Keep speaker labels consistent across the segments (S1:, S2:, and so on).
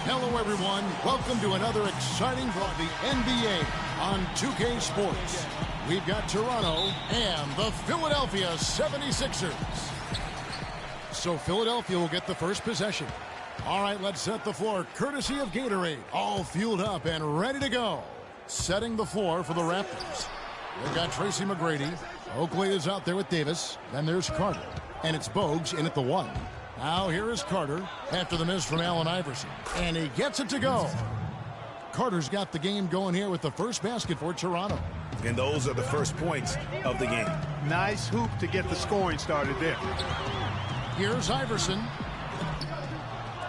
S1: Hello, everyone. Welcome to another exciting draw of the NBA on 2K Sports. We've got Toronto and the Philadelphia 76ers. So Philadelphia will get the first possession. All right, let's set the floor courtesy of Gatorade. All fueled up and ready to go. Setting the floor for the Raptors. They've got Tracy McGrady. Oakley is out there with Davis. Then there's Carter. And it's Bogues in at the 1. Now here is Carter after the miss from Allen Iverson. And he gets it to go. Carter's got the game going here with the first basket for Toronto.
S2: And those are the first points of the game.
S3: Nice hoop to get the scoring started there.
S1: Here's Iverson.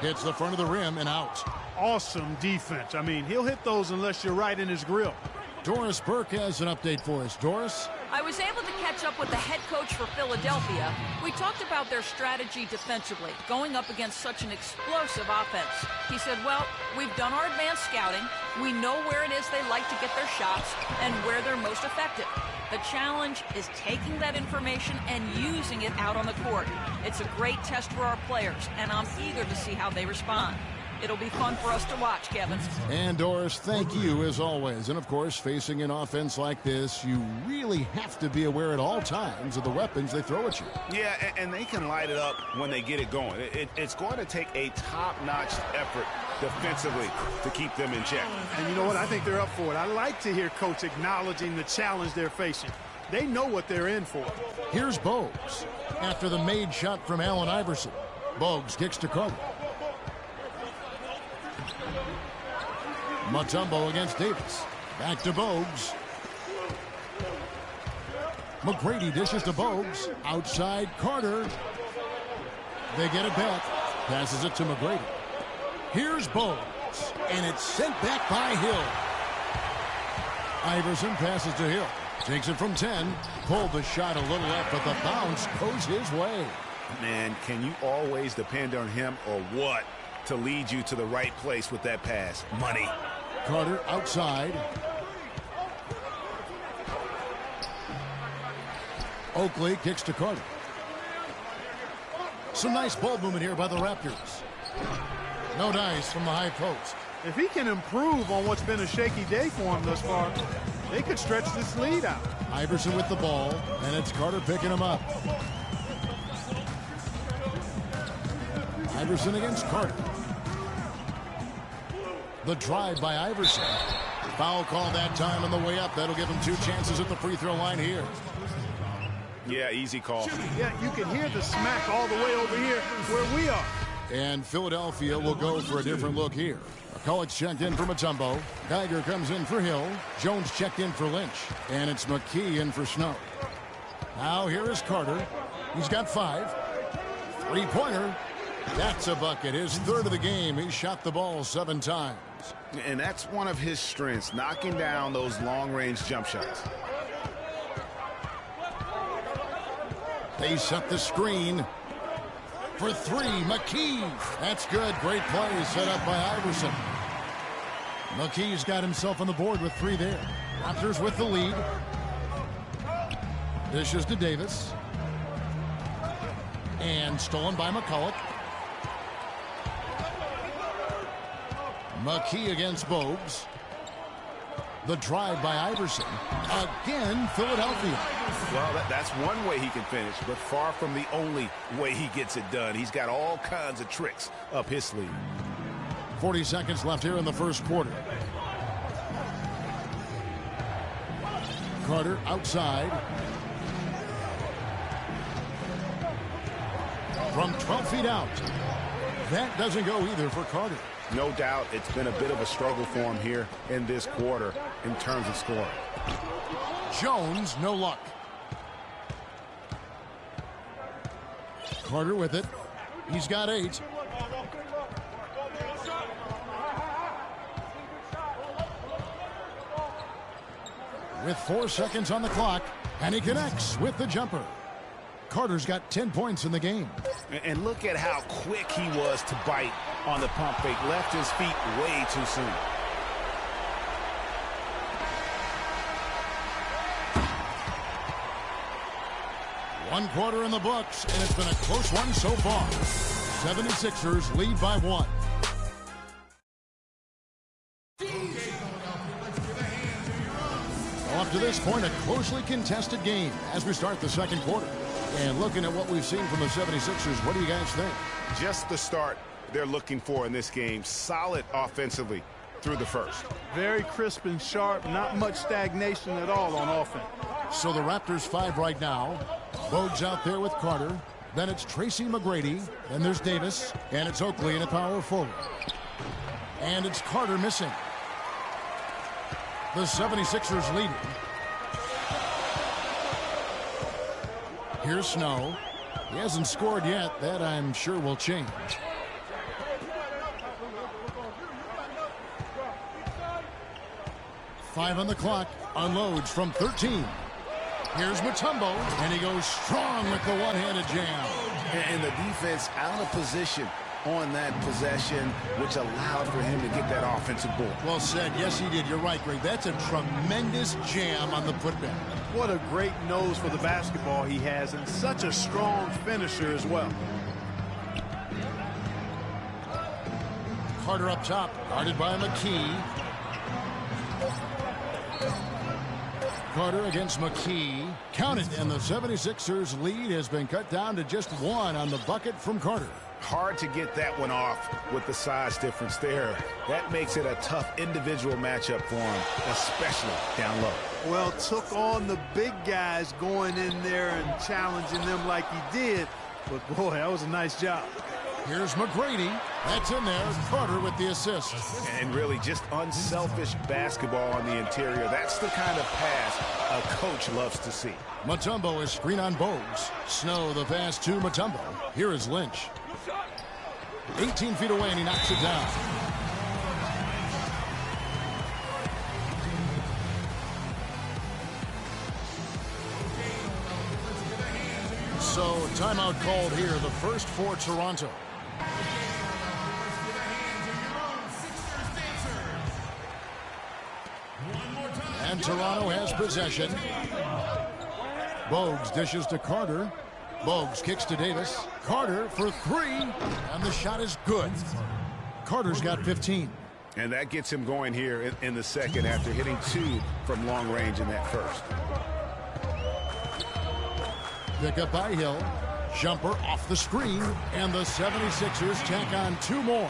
S1: Hits the front of the rim and out.
S3: Awesome defense. I mean, he'll hit those unless you're right in his grill.
S1: Doris Burke has an update for us. Doris?
S4: I was able to catch up with the head coach for Philadelphia. We talked about their strategy defensively, going up against such an explosive offense. He said, well, we've done our advanced scouting. We know where it is they like to get their shots and where they're most effective. The challenge is taking that information and using it out on the court. It's a great test for our players, and I'm eager to see how they respond. It'll be fun for us to watch, Kevin.
S1: And Doris, thank you as always. And of course, facing an offense like this, you really have to be aware at all times of the weapons they throw at you.
S2: Yeah, and they can light it up when they get it going. It's going to take a top-notch effort defensively to keep them in check.
S3: And you know what? I think they're up for it. I like to hear Coach acknowledging the challenge they're facing. They know what they're in for.
S1: Here's Bogues after the made shot from Allen Iverson. Bogues kicks to Carter. Mutombo against Davis. Back to Bogues. McGrady dishes to Bogues. Outside Carter. They get it back. Passes it to McGrady. Here's Bogues. And it's sent back by Hill. Iverson passes to Hill. Takes it from 10. Pulled the shot a little left, but the bounce goes his way.
S2: Man, can you always depend on him or what to lead you to the right place with that pass? Money.
S1: Carter outside. Oakley kicks to Carter. Some nice ball movement here by the Raptors. No dice from the high post.
S3: If he can improve on what's been a shaky day for him thus far, they could stretch this lead out.
S1: Iverson with the ball, and it's Carter picking him up. Iverson against Carter. The drive by Iverson. Foul call that time on the way up. That'll give him 2 chances at the free throw line here.
S2: Yeah, easy call.
S3: Yeah, you can hear the smack all the way over here where we are.
S1: And Philadelphia will go for a different look here. McCulloch's checked in for Mutombo. Geiger comes in for Hill. Jones checked in for Lynch. And it's McKee in for Snow. Now here is Carter. He's got 5. Three-pointer. That's a bucket. His 3rd of the game. He shot the ball 7 times.
S2: And that's one of his strengths, knocking down those long-range jump shots.
S1: They set the screen for 3. McKee. That's good. Great play set up by Iverson. McKee's got himself on the board with 3 there. Raptors with the lead. Dishes to Davis. And stolen by McCulloch. McKee against Bogues. The drive by Iverson. Again, Philadelphia.
S2: Well, that's one way he can finish, but far from the only way he gets it done. He's got all kinds of tricks up his sleeve.
S1: 40 seconds left here in the first quarter. Carter outside. From 12 feet out. That doesn't go either for Carter.
S2: No doubt it's been a bit of a struggle for him here in this quarter in terms of scoring.
S1: Jones, no luck. Carter with it. He's got 8. With 4 seconds on the clock, and he connects with the jumper. Carter's got 10 points in the game.
S2: And look at how quick he was to bite on the pump fake. Left his feet way too soon.
S1: One quarter in the books, and it's been a close one so far. 76ers lead by 1. Up to this point, a closely contested game as we start the second quarter. And looking at what we've seen from the 76ers, what do you guys think?
S2: Just the start they're looking for in this game. Solid offensively through the first.
S3: Very crisp and sharp. Not much stagnation at all on offense.
S1: So the Raptors 5 right now. Bogues out there with Carter. Then it's Tracy McGrady. Then there's Davis. And it's Oakley in a power forward. And it's Carter missing. The 76ers leading. Here's Snow. He hasn't scored yet. That I'm sure will change. Five on the clock. Unloads from 13. Here's Mutombo, and he goes strong with the one-handed jam.
S2: And the defense out of position on that possession, which allowed for him to get that offensive board.
S1: Well said. Yes, he did. You're right, Greg. That's a tremendous jam on the putback.
S3: What a great nose for the basketball he has, and such a strong finisher as well.
S1: Carter up top, guarded by McKee. Carter against McKee. Counted, and the 76ers lead has been cut down to just one on the bucket from Carter.
S2: Hard to get that one off with the size difference there. That makes it a tough individual matchup for him, especially down low.
S3: Well, took on the big guys going in there and challenging them like he did. But, boy, that was a nice job.
S1: Here's McGrady. That's in there. Carter with the assist.
S2: And really just unselfish basketball on the interior. That's the kind of pass a coach loves to see.
S1: Mutombo is screen on Bogues. Snow the pass to Mutombo. Here is Lynch. 18 feet away, and he knocks it down. So, timeout called here, the first for Toronto. And Toronto has possession. Bogues dishes to Carter. Bogues kicks to Davis. Carter for three, and the shot is good. Carter's got 15.
S2: And that gets him going here in the second after hitting 2 from long range in that first.
S1: Pick up by Hill. Jumper off the screen, and the 76ers tack on 2 more.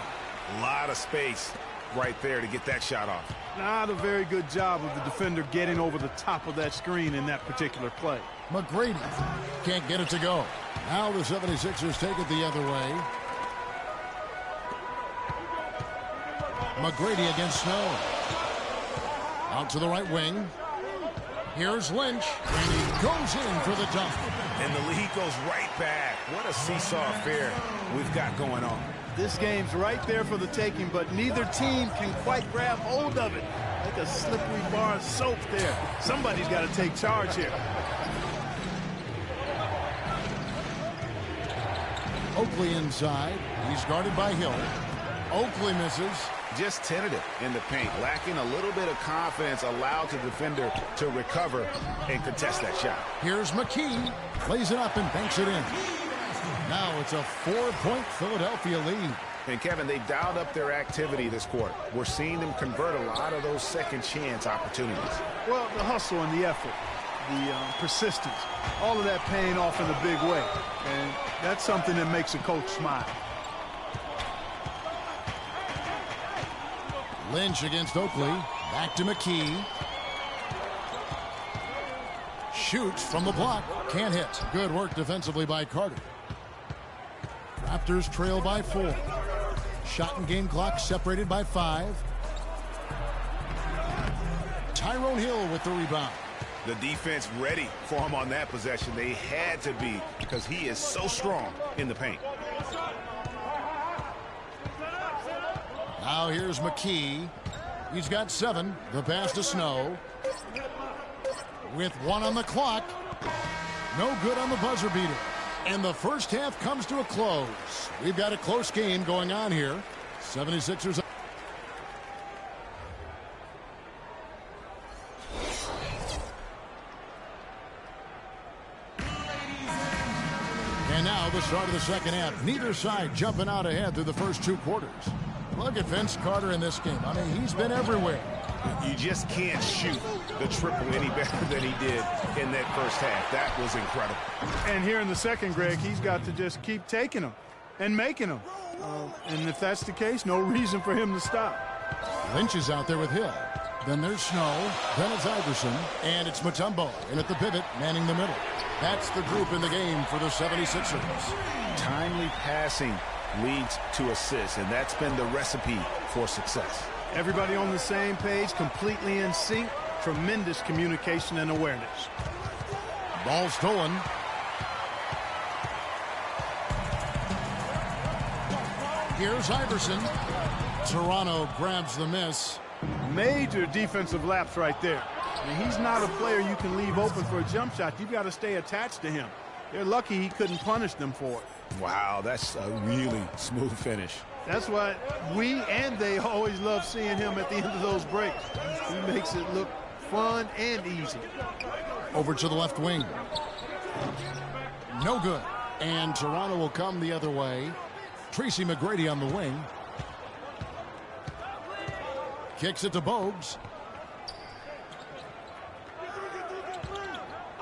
S2: A lot of space right there to get that shot off.
S3: Not a very good job of the defender getting over the top of that screen in that particular play.
S1: McGrady can't get it to go. Now the 76ers take it the other way. McGrady against Snow. Out to the right wing. Here's Lynch, and he goes in for the dunk.
S2: And the lead goes right back. What a seesaw affair we've got going on.
S3: This game's right there for the taking, but neither team can quite grab hold of it. Like a slippery bar of soap there. Somebody's got to take charge here.
S1: Oakley inside. He's guarded by Hill. Oakley misses.
S2: Just tentative in the paint, lacking a little bit of confidence, allowed the defender to recover and contest that shot.
S1: Here's McKee, plays it up and banks it in. Now it's a 4-point Philadelphia lead.
S2: And Kevin, they've dialed up their activity this quarter. We're seeing them convert a lot of those second chance opportunities.
S3: Well, the hustle and the effort, the persistence, all of that paying off in a big way. And that's something that makes a coach smile.
S1: Lynch against Oakley. Back to McKee. Shoots from the block. Can't hit. Good work defensively by Carter. Raptors trail by 4. Shot and game clock separated by 5. Tyrone Hill with the rebound.
S2: The defense ready for him on that possession. They had to be, because he is so strong in the paint.
S1: Now here's McKee. He's got 7. The pass to Snow. With 1 on the clock. No good on the buzzer beater. And the first half comes to a close. We've got a close game going on here. 76ers. And now the start of the second half. Neither side jumping out ahead through the first 2 quarters. Look at Vince Carter in this game. I mean, he's been everywhere.
S2: You just can't shoot the triple any better than he did in that first half. That was incredible.
S3: And here in the second, Greg, he's got to just keep taking them and making them. And if that's the case, no reason for him to stop.
S1: Lynch is out there with Hill. Then there's Snow. Then it's Iverson. And it's Mutombo. And at the pivot, manning the middle. That's the group in the game for the 76ers.
S2: Timely passing leads to assists, and that's been the recipe for success.
S3: Everybody on the same page, completely in sync. Tremendous communication and awareness.
S1: Ball stolen. Here's Iverson. Toronto grabs the miss.
S3: Major defensive lapse right there. And he's not a player you can leave open for a jump shot. You've got to stay attached to him. They're lucky he couldn't punish them for it.
S2: Wow, that's a really smooth finish.
S3: That's why we and they always love seeing him at the end of those breaks. He makes it look fun and easy.
S1: Over to the left wing. No good. And Toronto will come the other way. Tracy McGrady on the wing. Kicks it to Bogues.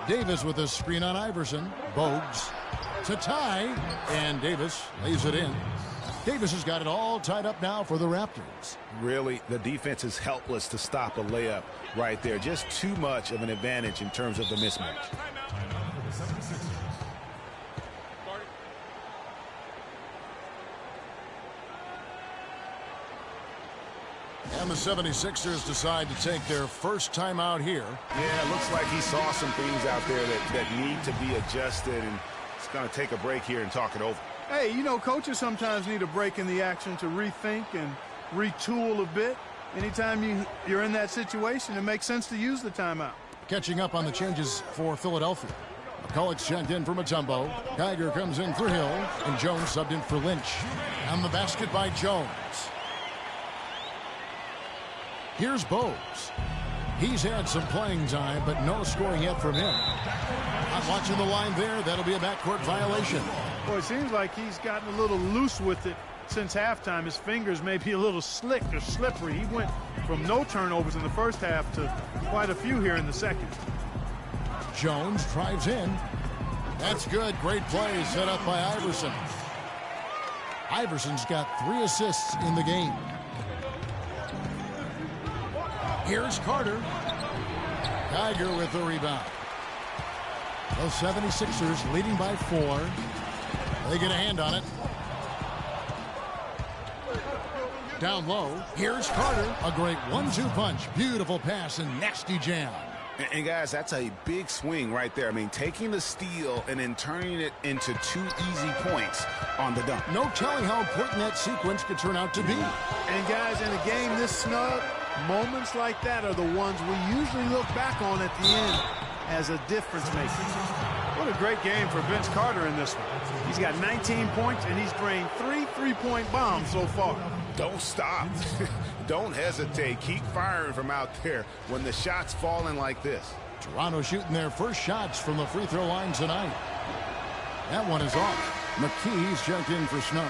S1: Davis with a screen on Iverson. Bogues to tie. And Davis lays it in. Davis has got it all tied up now for the Raptors.
S2: Really, the defense is helpless to stop a layup right there. Just too much of an advantage in terms of the mismatch.
S1: And the 76ers decide to take their first time out here.
S2: Yeah, it looks like he saw some things out there that need to be adjusted, and it's going to take a break here and talk it over.
S3: Hey, you know, coaches sometimes need a break in the action to rethink and retool a bit. Anytime you're in that situation, it makes sense to use the timeout.
S1: Catching up on the changes for Philadelphia. McCulloch's checked in for Mutombo. Geiger comes in for Hill. And Jones subbed in for Lynch. And the basket by Jones. Here's Bogues. He's had some playing time, but no scoring yet from him. Not watching the line there. That'll be a backcourt violation.
S3: Boy, it seems like he's gotten a little loose with it since halftime. His fingers may be a little slick or slippery. He went from no turnovers in the first half to quite a few here in the second.
S1: Jones drives in. That's good. Great play set up by Iverson. Iverson's got 3 assists in the game. Here's Carter. Geiger with the rebound. The 76ers leading by 4. They get a hand on it. Down low. Here's Carter. A great 1-2 punch. Beautiful pass and nasty jam.
S2: And guys, that's a big swing right there. I mean, taking the steal and then turning it into 2 easy points on the dunk.
S1: No telling how important that sequence could turn out to be.
S3: And guys, in a game this snug, moments like that are the ones we usually look back on at the end as a difference maker. What a great game for Vince Carter in this one. He's got 19 points and he's drained 3 3-point bombs so far.
S2: Don't stop. Don't hesitate. Keep firing from out there when the shot's falling like this.
S1: Toronto shooting their first shots from the free throw line tonight. That one is off. McKee's checked in for Snow.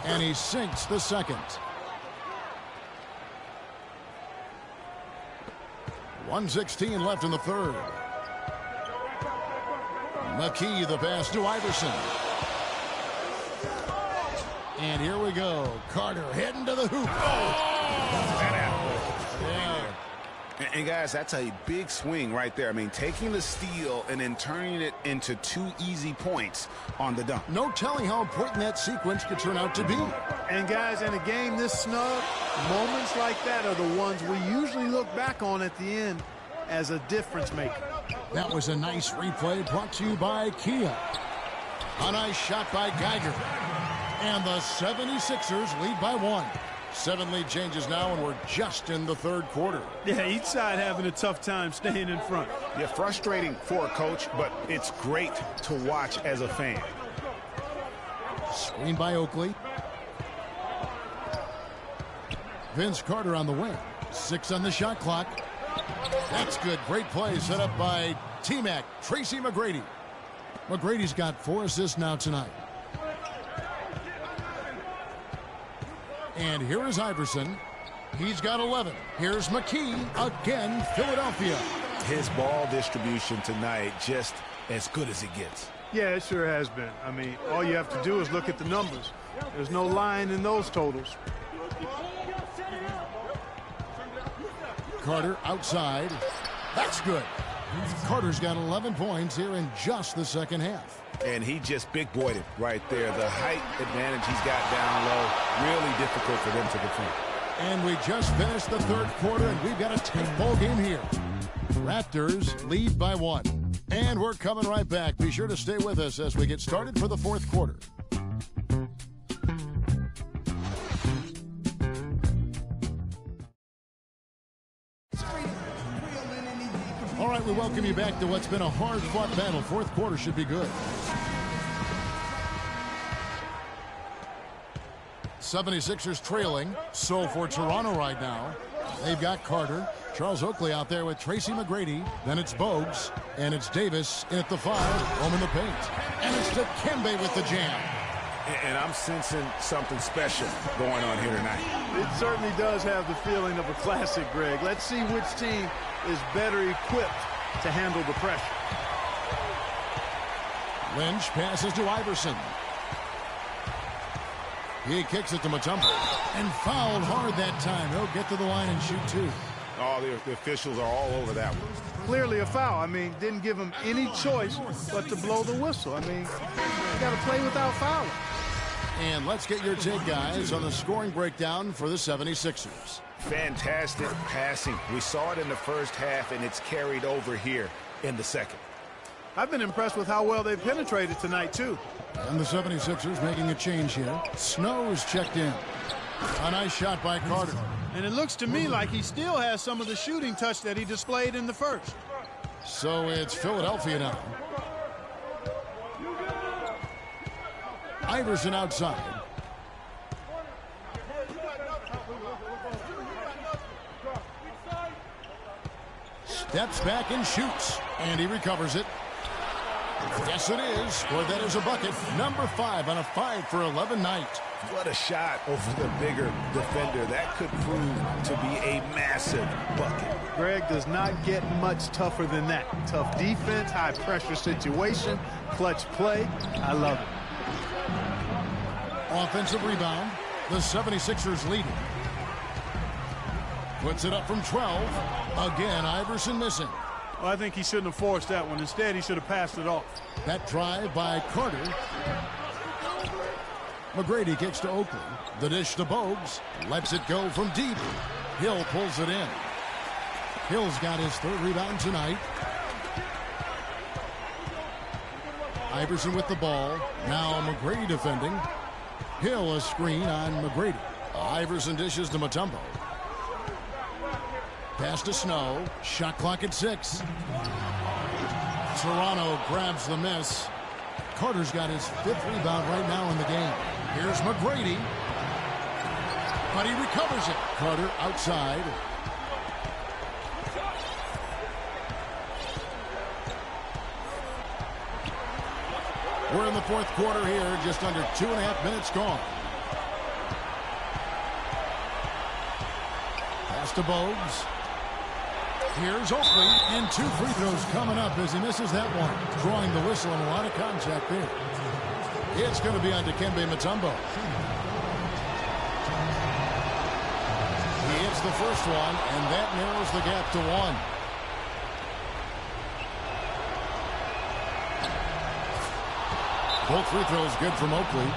S1: And he sinks the second. 1:16 left in the third. McKee the pass to Iverson. And here we go. Carter heading to the hoop.
S2: Yeah. And guys, that's a big swing right there. I mean, taking the steal and then turning it into 2 easy points on the dunk.
S1: No telling how important that sequence could turn out to be.
S3: And guys, in a game this snug, moments like that are the ones we usually look back on at the end as a difference maker.
S1: That was a nice replay brought to you by Kia. A nice shot by Geiger. And the 76ers lead by 1. 7 lead changes now, and we're just in the third quarter.
S3: Yeah, each side having a tough time staying in front.
S2: Yeah, frustrating for a coach, but it's great to watch as a fan.
S1: Screen by Oakley. Vince Carter on the wing. 6 on the shot clock. That's good. Great play set up by T-Mac, Tracy McGrady. McGrady's got 4 assists now tonight. And here is Iverson. He's got 11. Here's McKee. Again, Philadelphia.
S2: His ball distribution tonight just as good as it gets.
S3: Yeah, it sure has been. I mean, all you have to do is look at the numbers. There's no lying in those totals.
S1: Carter outside. That's good. Carter's got 11 points here in just the second half.
S2: And he just big boyed it right there. The height advantage he's got down low, really difficult for them to defend.
S1: And we just finished the third quarter, and we've got a tight ball game here. Raptors lead by 1. And we're coming right back. Be sure to stay with us as we get started for the fourth quarter. All right, we welcome you back to what's been a hard-fought battle. Fourth quarter should be good. 76ers trailing. So for Toronto right now, they've got Carter. Charles Oakley out there with Tracy McGrady. Then it's Bogues. And it's Davis in at the 5. Home in the paint. And it's Dikembe with the jam.
S2: And I'm sensing something special going on here tonight.
S3: It certainly does have the feeling of a classic, Greg. Let's see which team is better equipped to handle the pressure.
S1: Lynch passes to Iverson. He kicks it to Mutombo. And fouled hard that time. He'll get to the line and shoot 2.
S2: Oh, the officials are all over that one.
S3: Clearly a foul. I mean, didn't give him any choice but to blow the whistle. I mean, you got to play without fouling.
S1: And let's get your take, guys, on the scoring breakdown for the 76ers.
S2: Fantastic passing. We saw it in the first half, and it's carried over here in the second.
S3: I've been impressed with how well they've penetrated tonight, too.
S1: And the 76ers making a change here. Snow is checked in. A nice shot by Carter.
S3: And it looks to me like he still has some of the shooting touch that he displayed in the first.
S1: So it's Philadelphia now. Iverson outside. Steps back and shoots. And he recovers it. Yes, it is. Scored that as a bucket. Number 5 on a 5-for-11 night.
S2: What a shot over the bigger defender. That could prove to be a massive bucket.
S3: Greg does not get much tougher than that. Tough defense, high pressure situation, clutch play. I love it.
S1: Offensive rebound. The 76ers leading. Puts it up from 12. Again, Iverson missing.
S3: Well, I think he shouldn't have forced that one. Instead, he should have passed it off.
S1: That drive by Carter. McGrady kicks to Oakley. The dish to Bogues. Lets it go from deep. Hill pulls it in. Hill's got his 3rd rebound tonight. Iverson with the ball. Now McGrady defending. Hill a screen on McGrady. Iverson dishes to Mutombo. Pass to Snow. Shot clock at 6. Toronto grabs the miss. Carter's got his 5th rebound right now in the game. Here's McGrady. But he recovers it. Carter outside. We're in the fourth quarter here. Just under 2.5 minutes gone. Pass to Bogues. Here's Oakley, and 2 free throws coming up as he misses that one. Drawing the whistle and a lot of contact there. It's going to be on Dikembe Mutombo. He hits the first one, and that narrows the gap to 1. Both free throws good from Oakley.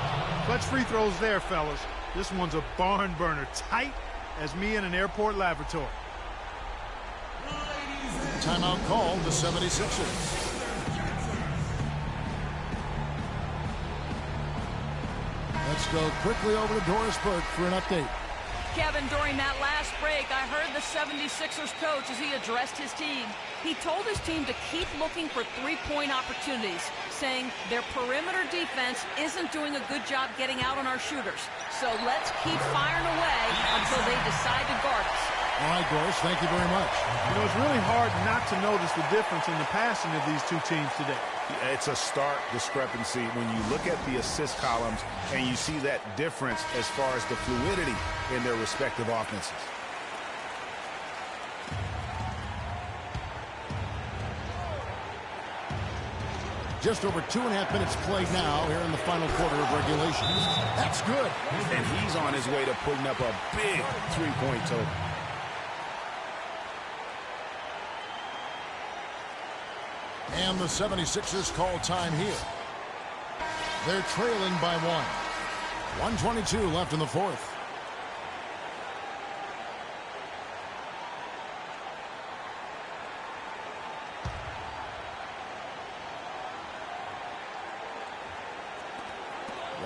S3: Clutch free throws there, fellas. This one's a barn burner. Tight as me in an airport laboratory.
S1: Timeout called the 76ers. Let's go quickly over to Doris Burke for an update.
S4: Kevin, during that last break, I heard the 76ers coach as he addressed his team. He told his team to keep looking for three-point opportunities, saying their perimeter defense isn't doing a good job getting out on our shooters. So let's keep firing away until they decide to guard us.
S1: All right, Doris, thank you very much.
S3: You know, it's really hard not to notice the difference in the passing of these two teams today.
S2: It's a stark discrepancy when you look at the assist columns and you see that difference as far as the fluidity in their respective offenses.
S1: Just over 2.5 minutes played now here in the final quarter of regulation. That's good.
S2: And he's on his way to putting up a big three-point total.
S1: And the 76ers call time here. They're trailing by 122 left in the fourth.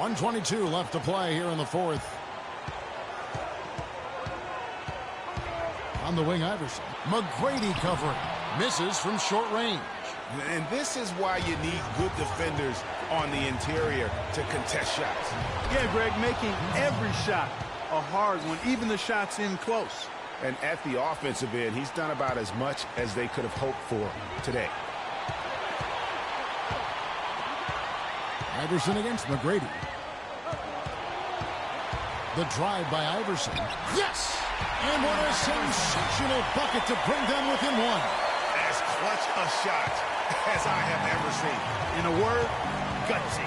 S1: .122 left to play here in the fourth. On the wing, Iverson. McGrady covering. Misses from short range.
S2: And this is why you need good defenders on the interior to contest shots.
S3: Yeah, Greg, making every shot a hard one, even the shots in close.
S2: And at the offensive end, he's done about as much as they could have hoped for today.
S1: Iverson against McGrady. The drive by Iverson. Yes! And what a sensational bucket to bring them within one.
S2: As clutch a shot as I have ever seen.
S3: In a word, gutsy.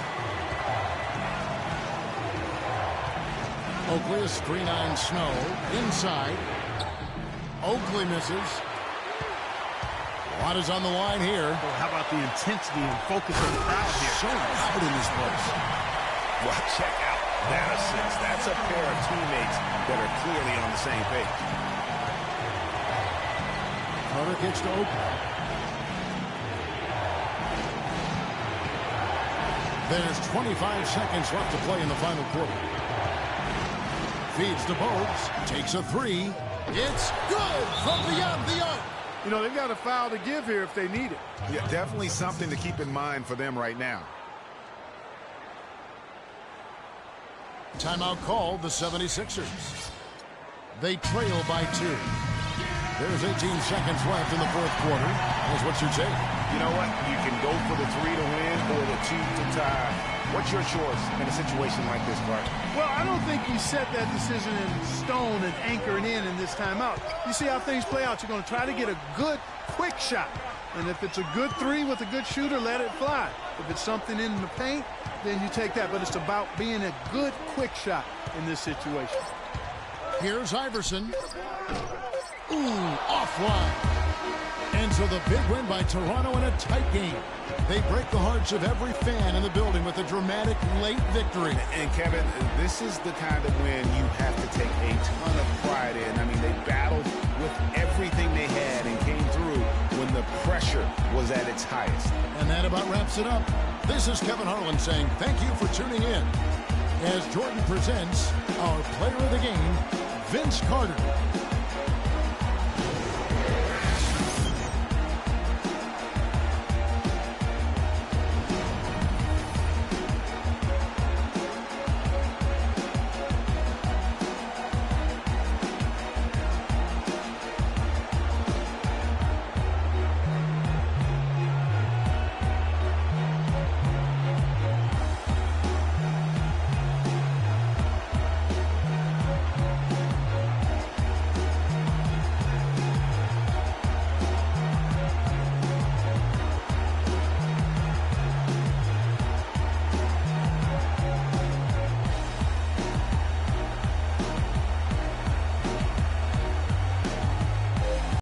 S1: Oakley, a screen on Snow. Inside. Oakley misses. A lot is on the line here.
S3: Oh, how about the intensity and focus of the crowd here?
S1: So loud in this place.
S2: Well, check out that assist. That's a pair of teammates that are clearly on the same page.
S1: Carter gets to Oakley. There's 25 seconds left to play in the final quarter. Feeds to Bogues. Takes a three. It's good from beyond the arc.
S3: You know, they've got a foul to give here if they need it.
S2: Yeah, definitely something to keep in mind for them right now.
S1: Timeout called the 76ers. They trail by 2. There's 18 seconds left in the fourth quarter. Here's what you take.
S2: You know what? You can go for the 3 to win or the 2 to tie. What's your choice in a situation like this, Clark?
S3: Well, I don't think you set that decision in stone and anchor it in this timeout. You see how things play out. You're going to try to get a good, quick shot. And if it's a good 3 with a good shooter, let it fly. If it's something in the paint, then you take that. But it's about being a good, quick shot in this situation.
S1: Here's Iverson. Ooh, offline. And so the big win by Toronto in a tight game. They break the hearts of every fan in the building with a dramatic late victory.
S2: And Kevin, this is the kind of win you have to take a ton of pride in. I mean, they battled with everything they had and came through when the pressure was at its highest.
S1: And that about wraps it up. This is Kevin Harlan saying thank you for tuning in as Jordan presents our player of the game, Vince Carter.